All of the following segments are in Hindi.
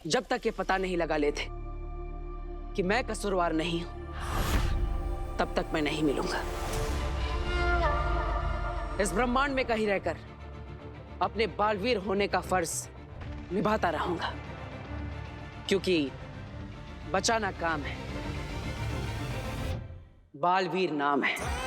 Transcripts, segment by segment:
जब तक ये पता नहीं लगा लेते कि मैं कसूरवार नहीं हूं, तब तक मैं नहीं मिलूंगा। इस ब्रह्मांड में कहीं रहकर अपने बालवीर होने का फर्ज निभाता रहूंगा, क्योंकि बचाना काम है, बालवीर नाम है।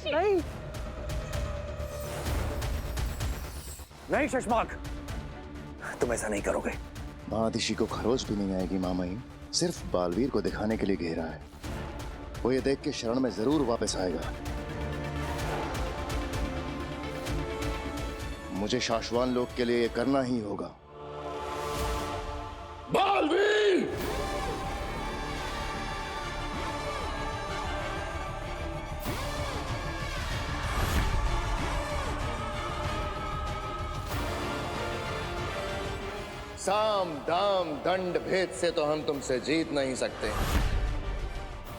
नहीं नहीं शशमाक, तुम ऐसा नहीं करोगे। महादिशी को खरोच भी नहीं आएगी मामाई, सिर्फ बालवीर को दिखाने के लिए घेरा है। वो ये देख के शरण में जरूर वापस आएगा। मुझे शाश्वान लोक के लिए ये करना ही होगा। बालवीर! साम दाम दंड भेद से तो हम तुमसे जीत नहीं सकते,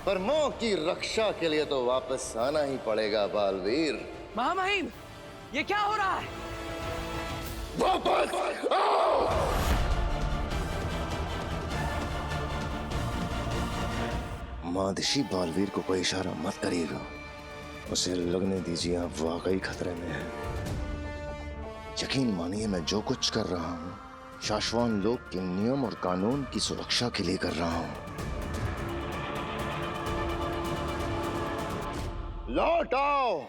पर मोह की रक्षा के लिए तो वापस आना ही पड़ेगा बालवीर। महामहिम, ये क्या हो रहा है? वापस आओ! महादिशी बालवीर को कोई इशारा मत करिएगा, उसे लगने दीजिए आप वाकई खतरे में हैं। यकीन मानिए मैं जो कुछ कर रहा हूं शाश्वान लोक के नियम और कानून की सुरक्षा के लिए कर रहा हूं। लौट आओ!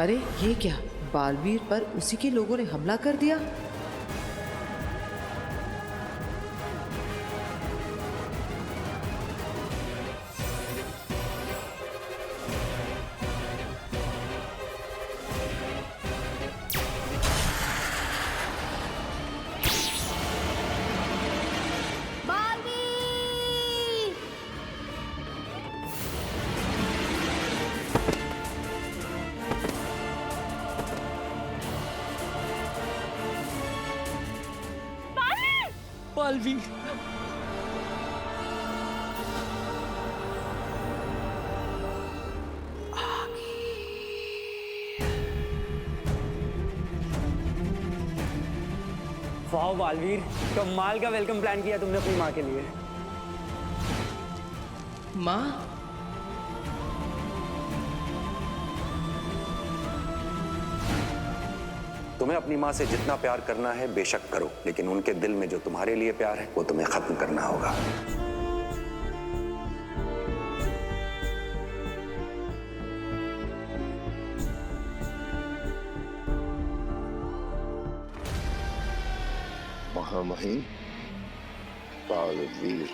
अरे ये क्या, बालवीर पर उसी के लोगों ने हमला कर दिया। बालवीर, वाह बालवीर, कमाल का वेलकम प्लान किया तुमने अपनी माँ के लिए। माँ? तुम्हें अपनी माँ से जितना प्यार करना है बेशक करो, लेकिन उनके दिल में जो तुम्हारे लिए प्यार है वो तुम्हें खत्म करना होगा। महामहिम, बालवीर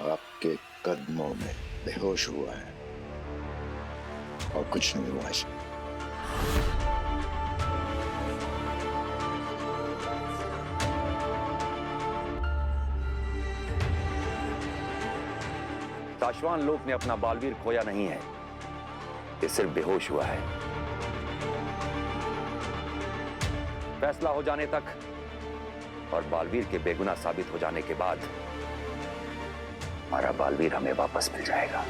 आपके कदमों में बेहोश हुआ है और कुछ नहीं हुआ है। साशवान लोक ने अपना बालवीर खोया नहीं है, ये सिर्फ बेहोश हुआ है। फैसला हो जाने तक और बालवीर के बेगुनाह साबित हो जाने के बाद हमारा बालवीर हमें वापस मिल जाएगा।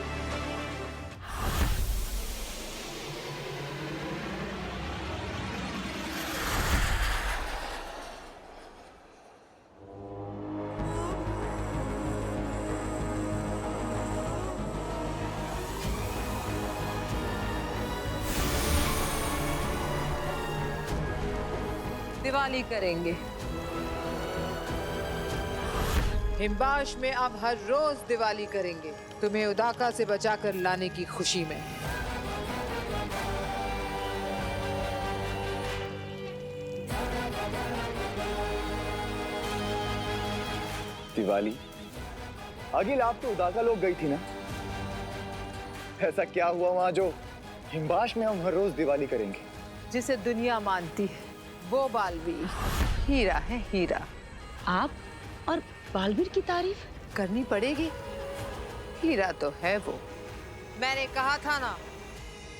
दिवाली करेंगे। हिमबाश में अब हर रोज दिवाली करेंगे, तुम्हें उदाका से बचाकर लाने की खुशी में। दिवाली? अगिल, आप तो उदाका लोग गई थी ना? ऐसा क्या हुआ वहां जो हिमबाश में हम हर रोज दिवाली करेंगे? जिसे दुनिया मानती है वो बालवीर हीरा है, हीरा। आप और बालवीर की तारीफ करनी पड़ेगी, हीरा तो है वो। मैंने कहा था ना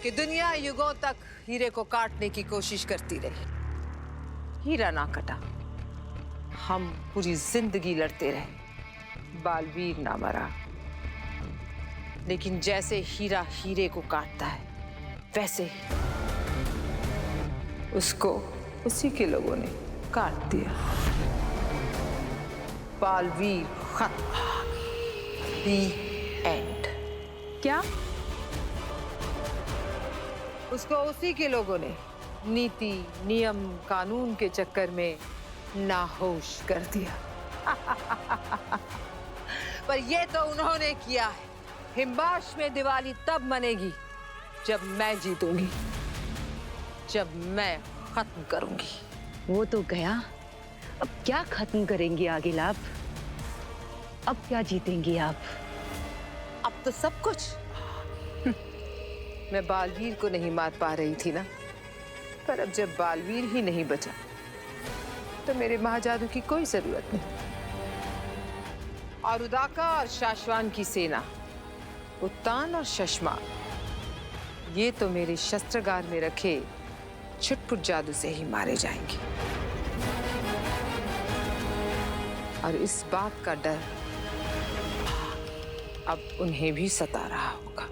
कि दुनिया युगों तक हीरे को काटने की कोशिश करती रही, हीरा ना कटा। हम पूरी जिंदगी लड़ते रहे, बालवीर ना मरा। लेकिन जैसे हीरा हीरे को काटता है, वैसे ही उसको उसी के लोगों ने काट दिया। बालवीर खत्म। The end। क्या? उसको उसी के लोगों ने नीति, नियम, कानून के चक्कर में नाहोश कर दिया। पर ये तो उन्होंने किया है। हिमबाश में दिवाली तब मनेगी जब मैं जीतूंगी, जब मैं खत्म करूंगी। वो तो गया, अब क्या खत्म करेंगी आगिल आप? अब क्या जीतेंगी आप? अब तो सब कुछ। मैं बालवीर को नहीं मार पा रही थी ना, पर अब जब बालवीर ही नहीं बचा तो मेरे महाजादू की कोई जरूरत नहीं। और उदाका और शाश्वान की सेना, उत्तान और शशमान, ये तो मेरे शस्त्रागार में रखे छुटपुट जादू से ही मारे जाएंगे। और इस बात का डर अब उन्हें भी सता रहा होगा।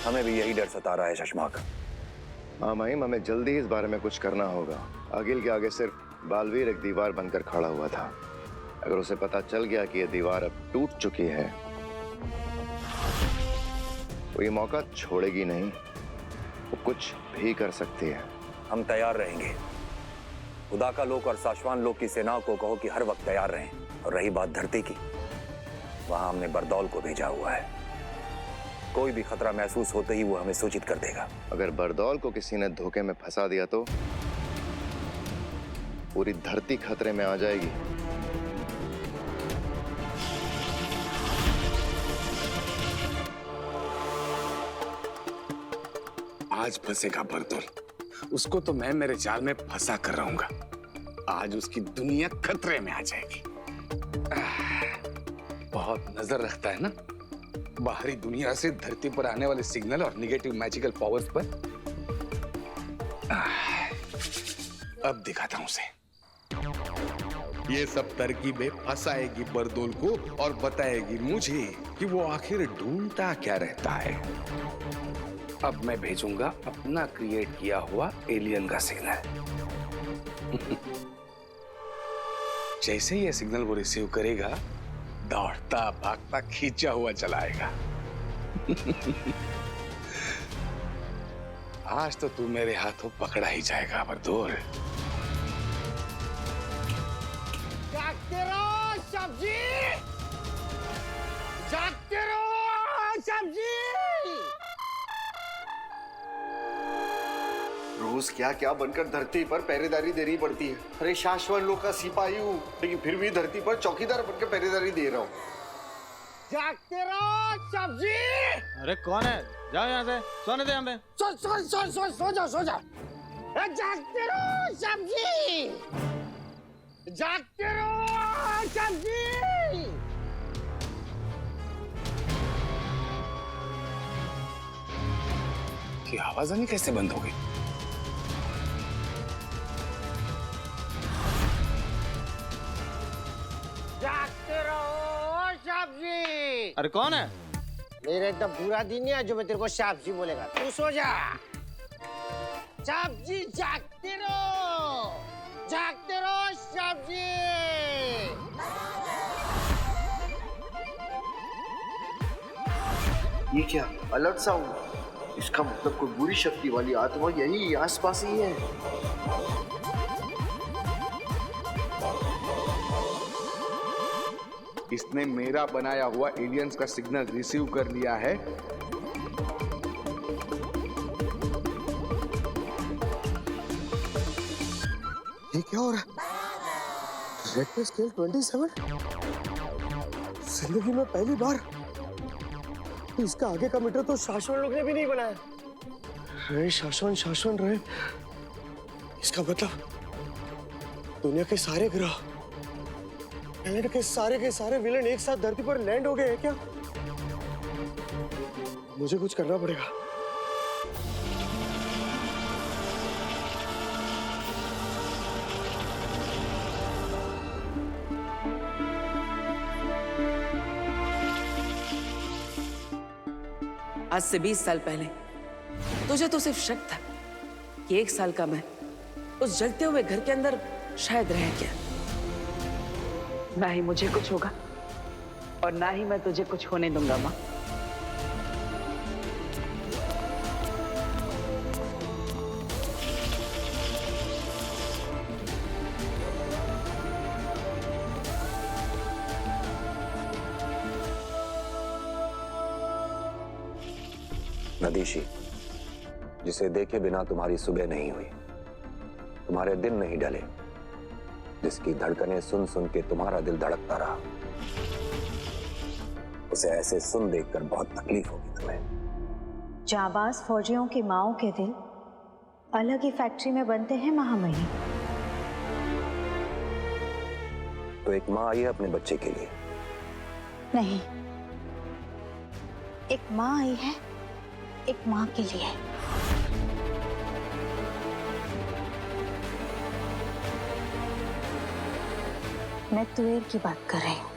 हमें भी यही डर सता रहा है शशमाक। हाँ महिम, हमें जल्दी इस बारे में कुछ करना होगा। अगिल के आगे सिर्फ बालवीर एक दीवार बनकर खड़ा हुआ था। अगर उसे पता चल गया कि यह दीवार अब टूट चुकी है तो ये मौका छोड़ेगी नहीं, वो कुछ भी कर सकती है। हम तैयार रहेंगे। उदाका लोक और साशवान लोक की सेनाओं को कहो कि हर वक्त तैयार रहें। और रही बात धरती की, वहां हमने बरदौल को भेजा हुआ है। कोई भी खतरा महसूस होते ही वो हमें सूचित कर देगा। अगर बरदौल को किसी ने धोखे में फंसा दिया तो पूरी धरती खतरे में आ जाएगी। आज फंसेगा बरदौल, उसको तो मैं मेरे जाल में फंसा कर रहूंगा। आज उसकी दुनिया खतरे में आ जाएगी। बहुत नजर रखता है ना बाहरी दुनिया से धरती पर आने वाले सिग्नल और निगेटिव मैजिकल पावर्स पर। अब दिखाता हूं उसे। ये सब तरकीबें फंसाएगी बरदौल को और बताएगी मुझे कि वो आखिर ढूंढता क्या रहता है। अब मैं भेजूंगा अपना क्रिएट किया हुआ एलियन का सिग्नल। जैसे ही ये सिग्नल वो रिसीव करेगा, दौड़ता भागता खींचा हुआ चलाएगा। आज तो तू मेरे हाथों पकड़ा ही जाएगा बरदौल। जागते रहो सब्जी, जागते रहो सब्जी। रोज क्या क्या बनकर धरती पर पहरेदारी देनी पड़ती है। अरे शाश्वत लोग का सिपाही हूँ, लेकिन फिर भी धरती पर चौकीदार बनकर पहरेदारी दे रहा हूँ। जागते रहो सब्जी। अरे कौन है? जाओ यहाँ से, सोने दे हमें। सो जा। जागते रहो सब्जी, जागते रहो सब्जी। ये आवाज आनी कैसे बंद हो गई? जागते रहो सब्जी। अरे कौन है? मेरा एकदम बुरा दिन नहीं है जो मैं तेरे को सब्जी बोलेगा। तू सो जा। सब्जी जागते रहो सब्जी। ये क्या अलर्ट साउंड? इसका मतलब कोई बुरी शक्ति वाली आत्मा यही आसपास ही है। इसने मेरा बनाया हुआ एलियंस का सिग्नल रिसीव कर लिया है। ये क्या हो रहा है? रेड पे स्केल 27? जिंदगी में पहली बार। इसका आगे का मीटर तो शाश्वत लोग ने भी नहीं बनाया। अरे शाश्वत रहे, इसका मतलब दुनिया के सारे ग्रह, प्लैनेट के सारे विलन एक साथ धरती पर लैंड हो गए हैं क्या? मुझे कुछ करना पड़ेगा। आज से 20 साल पहले तुझे तो सिर्फ शक था कि 1 साल का मैं उस जलते हुए घर के अंदर शायद रह गया। ना ही मुझे कुछ होगा और ना ही मैं तुझे कुछ होने दूंगा माँ। नदीशी, जिसे देखे बिना तुम्हारी सुबह नहीं हुई, तुम्हारे दिन नहीं ढले, जिसकी धड़कनें सुन सुन के तुम्हारा दिल धड़कता रहा, उसे ऐसे सुन देखकर बहुत तकलीफ होगी तुम्हें। जाबाज फौजियों की माओं के दिल अलग ही फैक्ट्री में बनते हैं महामहिम। तो एक माँ आई है अपने बच्चे के लिए? नहीं, एक माँ आई है एक माँ के लिए। मैं तुएर की बात कर रही हूँ।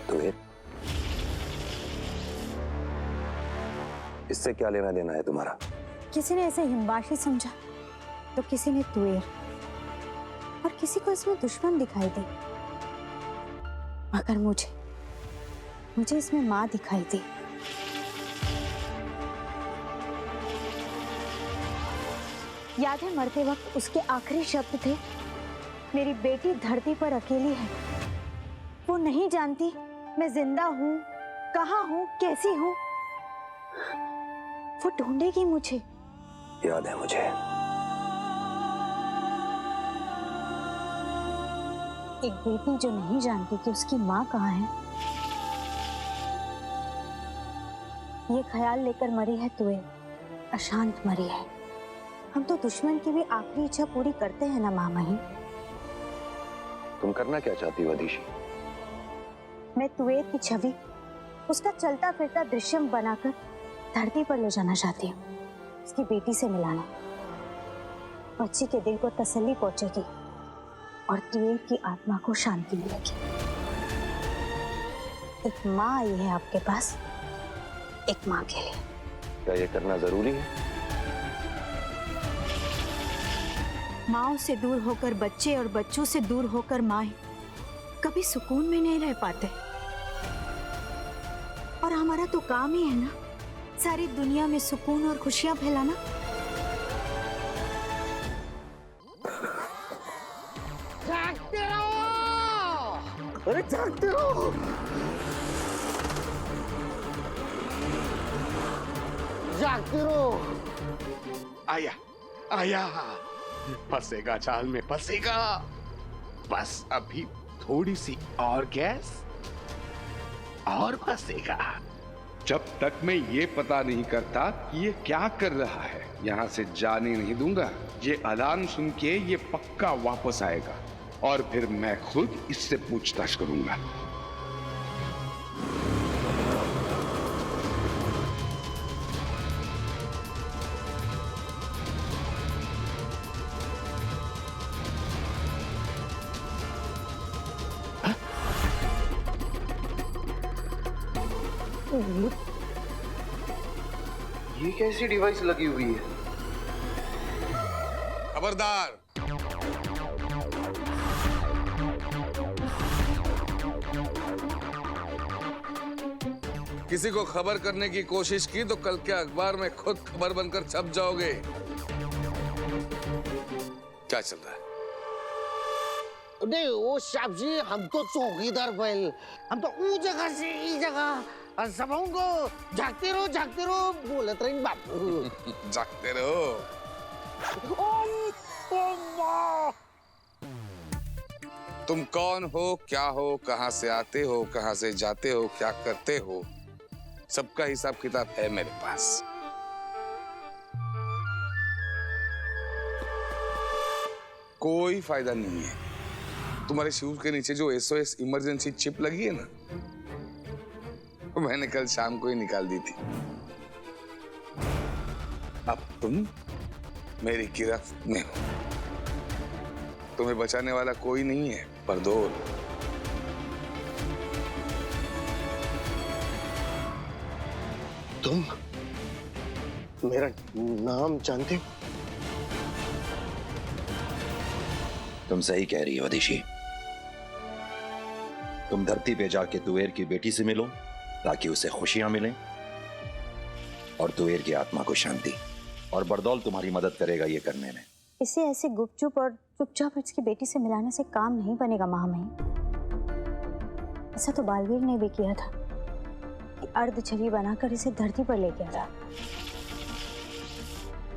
तुएर? इससे क्या लेना देना है तुम्हारा? किसी ने इसे हिमवाशी समझा तो किसी ने तुएर, और किसी को इसमें दुश्मन दिखाई दी, मगर मुझे इसमें माँ दिखाई दी। याद है मरते वक्त उसके आखिरी शब्द थे, मेरी बेटी धरती पर अकेली है, वो नहीं जानती मैं जिंदा हूँ, कहाँ हूँ, कैसी हूँ, वो ढूंढेगी मुझे। याद है मुझे। एक बेटी जो नहीं जानती कि उसकी माँ कहाँ है, ये ख्याल लेकर मरी है तुएर, अशांत मरी है। हम तो दुश्मन की भी आखिरी इच्छा पूरी करते हैं ना महामहिम। तुम करना क्या चाहती हो अदीशी? मैं तुएर की छवि उसका चलता फिरता दृश्यम बनाकर धरती पर ले जाना चाहती हूँ, उसकी बेटी से मिलाना। बच्ची के दिल को तसल्ली पहुंचेगी और तुएर की आत्मा को शांति मिलेगी। एक माँ आई है आपके पास, एक माँ के लिए। क्या ये करना जरूरी है? माँओं से दूर होकर बच्चे और बच्चों से दूर होकर माएं कभी सुकून में नहीं रह पाते, और हमारा तो काम ही है ना सारी दुनिया में सुकून और खुशियां फैलाना। जागते रहो, अरे जागते रहो, जागते रहो। आया आया, फंसेगा, जाल में फंसेगा। बस अभी थोड़ी सी और गैस और फंसेगा। जब तक मैं ये पता नहीं करता कि ये क्या कर रहा है, यहां से जाने नहीं दूंगा। ये अलार्म सुन के ये पक्का वापस आएगा और फिर मैं खुद इससे पूछताछ करूंगा। ये कैसी डिवाइस लगी हुई है? खबरदार, किसी को खबर करने की कोशिश की तो कल के अखबार में खुद खबर बनकर छप जाओगे। क्या चल रहा है? नहीं वो साहब जी, हम तो चौकीदार बैल, हम तो ऊ जगह से ई जगह सब को झाकते रहो बोलत रही बापू। जागते रहो। तुम कौन हो, क्या हो, कहां से आते हो, कहां से जाते हो, क्या करते हो, सबका हिसाब किताब है मेरे पास। कोई फायदा नहीं है। तुम्हारे शूज के नीचे जो SOS इमरजेंसी चिप लगी है ना, मैंने कल शाम को ही निकाल दी थी। अब तुम मेरी गिरफ्त में हो। तुम्हें बचाने वाला कोई नहीं है बरदौल। तुम मेरा नाम जानते हो? तुम सही कह रही हो वदेशी। तुम धरती पे जाके तुवेर की बेटी से मिलो ताकि उसे खुशियां मिलें और तुवेर की आत्मा को शांति, और बरदौल तुम्हारी मदद करेगा ये करने में। इसे ऐसे गुपचुप और चुपचाप इसकी बेटी से मिलाने से काम नहीं बनेगा महामहिम। ऐसा तो बालवीर ने भी किया था कि अर्ध छवि बनाकर इसे धरती पर ले गया था।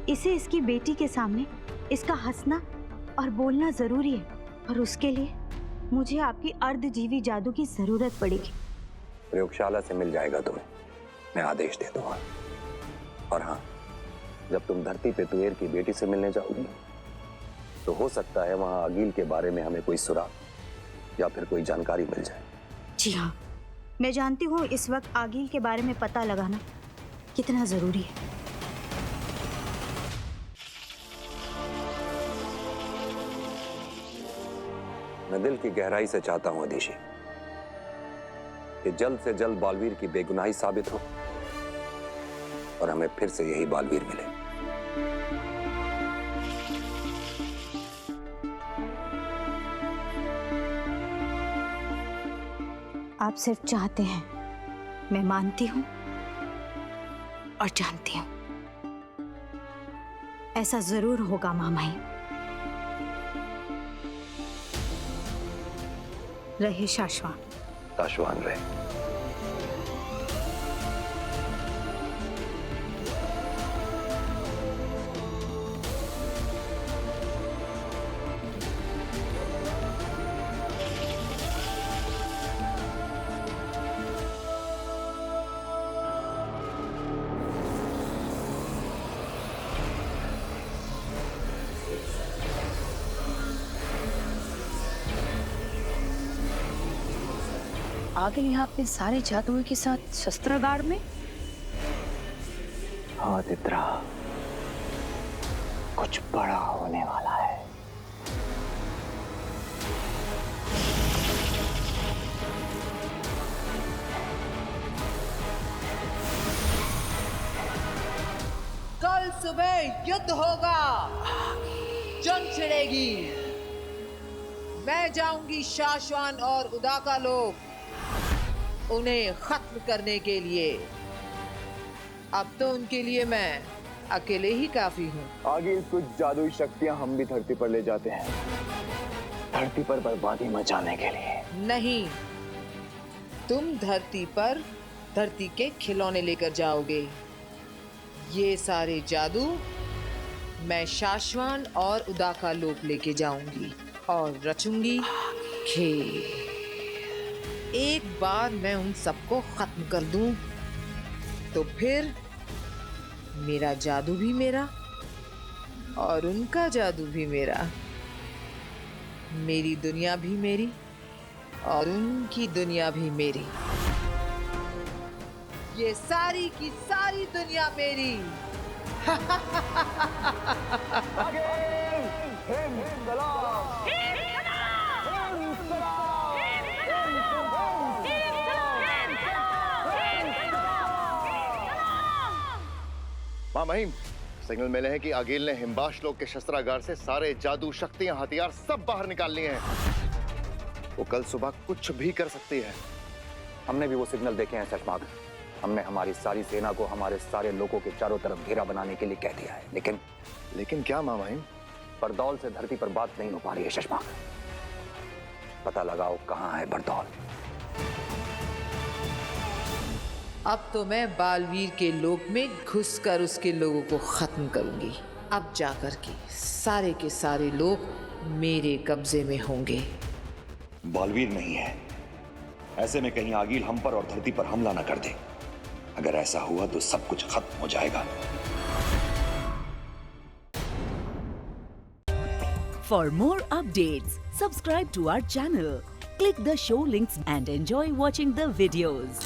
इसे इसकी बेटी के सामने इसका हंसना और बोलना जरूरी है, और उसके लिए मुझे आपकी अर्धजीवी जादू की जरूरत पड़ेगी। प्रयोगशाला से मिल जाएगा तुम्हें, मैं आदेश दे दूंगा। और हाँ, जब तुम धरती पे तुवेर की बेटी से मिलने जाओगी तो हो सकता है वहां अगील के बारे में हमें कोई सुराग या फिर कोई जानकारी मिल जाए। जी हाँ, मैं जानती हूँ इस वक्त आगील के बारे में पता लगाना कितना जरूरी है। मैं दिल की गहराई से चाहता हूं अदिशी कि जल्द से जल्द बालवीर की बेगुनाही साबित हो और हमें फिर से यही बालवीर मिले। आप सिर्फ चाहते हैं, मैं मानती हूं और जानती हूं ऐसा जरूर होगा मामाई। रहे शाश्वान। शाश्वान रहे। आगे यहाँ अपने सारे जादुओं के साथ शस्त्रागार में। हाँ चित्रा, कुछ बड़ा होने वाला है। कल सुबह युद्ध होगा, जंग छिड़ेगी। मैं जाऊंगी शाश्वान और उदाका लोग उन्हें खत्म करने के लिए। अब तो उनके लिए मैं अकेले ही काफी हूँ। आगे कुछ जादुई शक्तियां हम भी धरती पर ले जाते हैं, धरती पर बर्बादी मचाने के लिए। नहीं, तुम धरती पर धरती के खिलौने लेकर जाओगे। ये सारे जादू मैं शाश्वान और उदाका लोक लेके जाऊंगी और रचूंगी खेल। एक बार मैं उन सबको खत्म कर दूं तो फिर मेरा जादू भी मेरा और उनका जादू भी मेरा, मेरी दुनिया भी मेरी और उनकी दुनिया भी मेरी, ये सारी की सारी दुनिया मेरी। मां महिम, सिग्नल मिले हैं कि आगिल ने हिमबाश लोग के शस्त्रागार से सारे जादू, शक्तियां, हथियार सब बाहर निकाल लिए हैं। वो कल सुबह कुछ भी कर सकती है। हमने भी वो सिग्नल देखे हैं शशमाग। हमने हमारी सारी सेना को हमारे सारे लोगों के चारों तरफ घेरा बनाने के लिए कह दिया है, लेकिन क्या मां महिम? बरदौल से धरती पर बात नहीं हो पा रही है शशमाग। पता लगाओ कहां है बरदौल। अब तो मैं बालवीर के लोक में घुसकर उसके लोगों को खत्म करूंगी। अब जाकर के सारे लोग मेरे कब्जे में होंगे। बालवीर नहीं है, ऐसे में कहीं आगिल हम पर और धरती पर हमला न कर दे। अगर ऐसा हुआ तो सब कुछ खत्म हो जाएगा। For more updates, subscribe to our channel, click the show links and enjoy watching the videos.